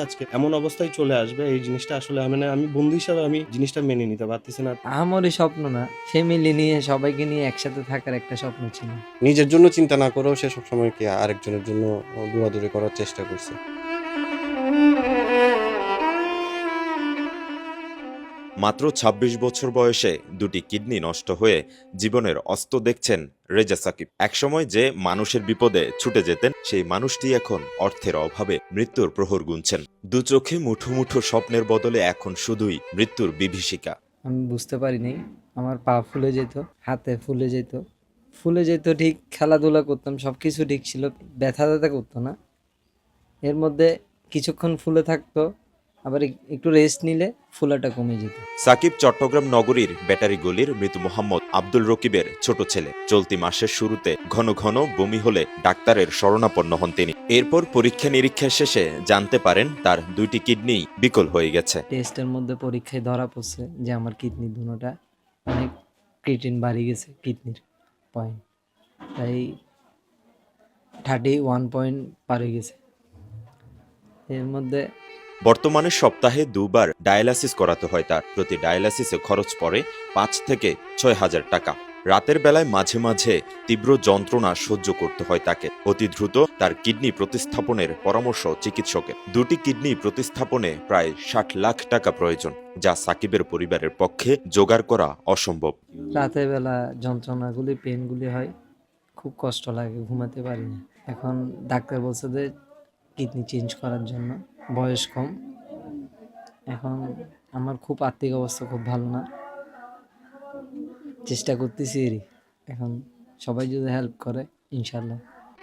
আজকে এমন অবস্থায় চলে আসবে, এই জিনিসটা আসলে আমি বন্ধু হিসাবে আমি জিনিসটা মেনে নিতে পারতেছি না। আমারই স্বপ্ন না, ফ্যামিলি নিয়ে সবাইকে নিয়ে একসাথে থাকার একটা স্বপ্ন ছিল। নিজের জন্য চিন্তা না করেও সে সবসময় কি আরেকজনের জন্য দৌড়াদৌড়ি করার চেষ্টা করছে। মাত্র ২৬ বছর বয়সে দুটি কিডনি নষ্ট হয়ে জীবনের অস্ত দেখছেন রেজা সাকিব। একসময় যে মানুষের বিপদে ছুটে যেতেন, সেই মানুষটি এখন অর্থের অভাবে মৃত্যুর প্রহর গুনছেন। দু চোখে মুঠো মুঠো স্বপ্নের বদলে এখন শুধুই মৃত্যুর বিভীষিকা। আমি বুঝতে পারিনি, আমার পা ফুলে যেত, হাতে ফুলে যেত, ঠিক, খেলাধুলা করতাম, সব কিছু ঠিক ছিল, ব্যথা ব্যথা করতো না। এর মধ্যে কিছুক্ষণ ফুলে থাকতো, আবার একটু রেস্ট নিলে ফুলাটা কমে যেত। সাকিব চট্টগ্রাম নগরীর ব্যাটারি গলির মৃত মোহাম্মদ আব্দুল রকিবের ছোট ছেলে। চলতি মাসের শুরুতে ঘন ঘন বমি হলে ডাক্তারের শরণাপন্ন হন তিনি। এরপর পরীক্ষা নিরীক্ষা শেষে জানতে পারেন তার দুইটি কিডনি বিকল হয়ে গেছে। টেস্টের মধ্যে পরীক্ষায় ধরা পড়ছে যে আমার কিডনি দুটোটা অনেক ক্রিটিন বাড়ি গেছে, কিডনির পয়েন্ট তাই 31 পয়েন্ট পার হয়ে গেছে। এর মধ্যে বর্তমানে সপ্তাহে 2 বার ডায়ালাসিস করাতে হয় তার। প্রতি ডায়ালাসিসে খরচ পড়ে 5 থেকে 6 হাজার টাকা। রাতের বেলায় মাঝে মাঝে তীব্র যন্ত্রণা সহ্য করতে হয় তাকে। অতি দ্রুত তার কিডনি প্রতিস্থাপনের পরামর্শ চিকিৎসকের। দুটি কিডনি প্রতিস্থাপনে প্রায় 60 লাখ টাকা প্রয়োজন, যা সাকিবের পরিবারের পক্ষে জোগাড় করা অসম্ভব। রাতের বেলা যন্ত্রণাগুলি, পেনগুলি হয়, খুব কষ্ট লাগে, ঘুমাতে পারি না। এখন ডাক্তার বলছে যে কিডনি চেঞ্জ করার জন্য, বয়স কম। এখন আমার খুব আর্থিক অবস্থা খুব ভালো না, চেষ্টা করতেছি। এখন সবাই যদি হেল্প করে, ইনশাল্লাহ।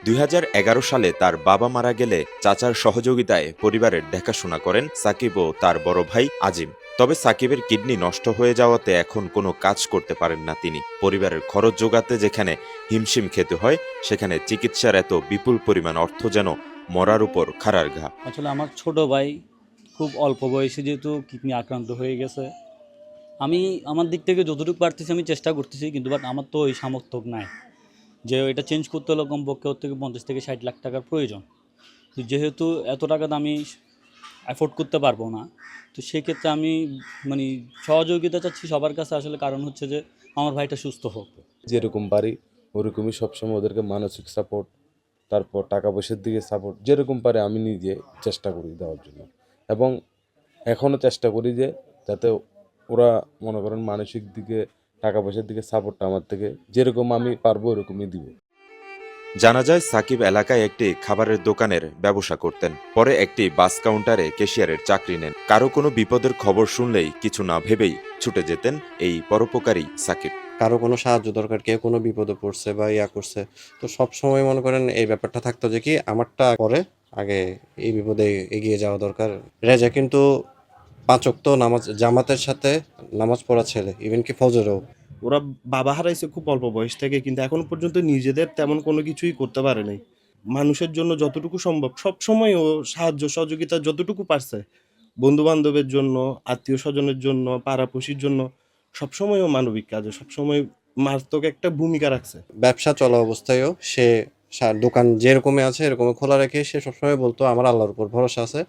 ২০১১ সালে তার বাবা মারা গেলে চাচার সহযোগিতায় পরিবারের দেখাশোনা করেন সাকিব ও তার বড় ভাই আজিম। তবে সাকিবের কিডনি নষ্ট হয়ে যাওয়াতে এখন কোনো কাজ করতে পারেন না তিনি। পরিবারের খরচ জোগাতে যেখানে হিমশিম খেতে হয়, সেখানে চিকিৎসার এত বিপুল পরিমাণ অর্থ যেন মরার উপর খাড়ার ঘা। আসলে আমার ছোট ভাই খুব অল্প বয়সে যেহেতু কিডনি আক্রান্ত হয়ে গেছে, আমি আমার দিক থেকে যতটুকু পারতেছি আমি চেষ্টা করতেছি, কিন্তু বাট আমার তো ওই সামর্থ্য নাই যে এটা চেঞ্জ করতে হলে কমপক্ষে ওর থেকে 50 থেকে 60 লাখ টাকার প্রয়োজন। তো যেহেতু এত টাকা আমি অ্যাফোর্ড করতে পারবো না, তো সেক্ষেত্রে আমি মানে সহযোগিতা চাচ্ছি সবার কাছে আসলে, কারণ হচ্ছে যে আমার ভাইটা সুস্থ হোক। যেরকম পারি ওরকমই সবসময় ওদেরকে মানসিক সাপোর্ট, তারপর টাকা পয়সার দিকে সাপোর্ট, যেরকম পারে আমি নিজে চেষ্টা করি দেওয়ার জন্য। এবং এখনও চেষ্টা করি যে যাতে ওরা মনে করেন মানসিক দিকে, টাকা পয়সার দিকে সাপোর্টটা আমার থেকে যেরকম আমি পারবো ওরকমই দিব। জানা যায় সাকিব এলাকায় একটি খাবারের দোকানের ব্যবসা করতেন। পরে একটি বাস কাউন্টারে ক্যাশিয়ারের চাকরি নেন। কারো কোনো বিপদের খবর শুনলেই কিছু না ভেবেই ছুটে যেতেন এই পরোপকারী সাকিব। কারো কোনো সাহায্য দরকার, কেউ কোনো বিপদে পড়ছে বা ইয়া করছে, তো সব সময় মনে করেন এই ব্যাপারটা থাকতো যে কি আমারটা পরে আগে এই বিপদে এগিয়ে যাওয়া দরকার। রেজা কিন্তু 5 ওয়াক্ত নামাজ জামাতের সাথে নামাজ পড়া ছেলে, ইভেন কি ফজরেও। ওরা বাবা হারাইছে খুব অল্প বয়স থেকে, কিন্তু এখন পর্যন্ত নিজেদের তেমন কোনো কিছুই করতে পারে নাই। মানুষের জন্য যতটুকু সম্ভব সবসময় ও সাহায্য সহযোগিতা যতটুকু পারছে, বন্ধু বান্ধবের জন্য, আত্মীয় স্বজনের জন্য, পাড়াপড়শির জন্য, সবসময় ও মানবিক কাজে সবসময় মারাত্মক একটা ভূমিকা রাখছে। ব্যবসা চলা অবস্থায়ও সে দোকান যেরকমই আছে এরকম খোলা রেখে সে সবসময় বলতো আমার আল্লাহর উপর ভরসা আছে,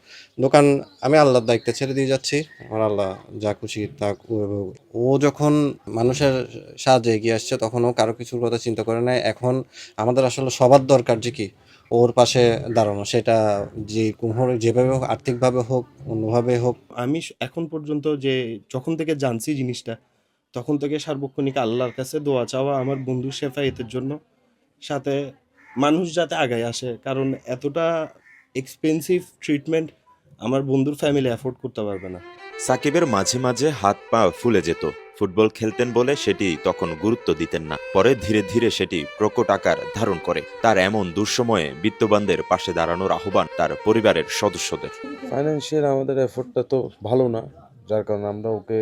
দোকান আমি আল্লাহর দায়িত্বে ছেড়ে দিয়ে যাচ্ছি, আমার আল্লাহ যা খুশি তা করবে। ও যখন মানুষের সাহায্যে এগিয়ে আসছে তখন ও কারো কিছুর কথা চিন্তা করে না। এখন আমাদের আসলে সবার দরকার যে কি ওর পাশে দাঁড়ানো, সেটা যে যেভাবে হোক, আর্থিকভাবে হোক, অন্যভাবে হোক। আমি এখন পর্যন্ত যে যখন থেকে জানছি জিনিসটা, তখন থেকে সার্বক্ষণিক আল্লাহর কাছে দোয়া চাওয়া আমার বন্ধুর শেফায়েতের জন্য, সাথে মানুষ যাতে আগায় আসে, কারণ এতটা এক্সপেন্সিভ ট্রিটমেন্ট আমার বন্ধুর ফ্যামিলি অ্যাফোর্ড করতে পারবে না। সাকিবের মাঝে মাঝে হাত পা ফুলে যেত। ফুটবল খেলতেন বলে সেটি তখন গুরুত্ব দিতেন না। পরে ধীরে ধীরে সেটি প্রকট আকার ধারণ করে। তার এমন দুঃসময়ে বিত্তবানদের পাশে দাঁড়ানোর আহ্বান তার পরিবারের সদস্যদের। ফাইন্যান্সিয়াল আমাদের এফোর্টটা তো ভালো না, যার কারণে আমরা ওকে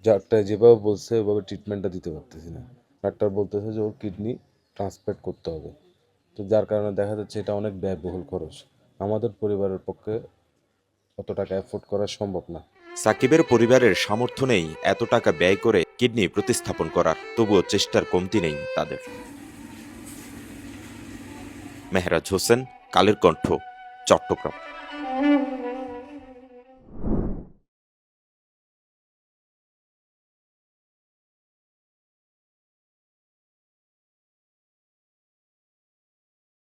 ডাক্তার যেভাবে বলছে ওভাবে ট্রিটমেন্টটা দিতে পারতেছি না। ডাক্তার বলতেছে যে ওর কিডনি ট্রান্সপ্লান্ট করতে হবে, তো যার কারণে দেখা যাচ্ছে এটা অনেক ব্যয়বহুল খরচ। আমাদের পরিবারের পক্ষে অত টাকা অ্যাফোর্ড করা সম্ভব না। সাকিবের পরিবারের সামর্থ্য নেই এত টাকা ব্যয় করে কিডনি প্রতিস্থাপন করার, তবুও চেষ্টার কমতি নেই তাদের। মেহরাজ হোসেন, কালের কণ্ঠ, চট্টগ্রাম। Thank you.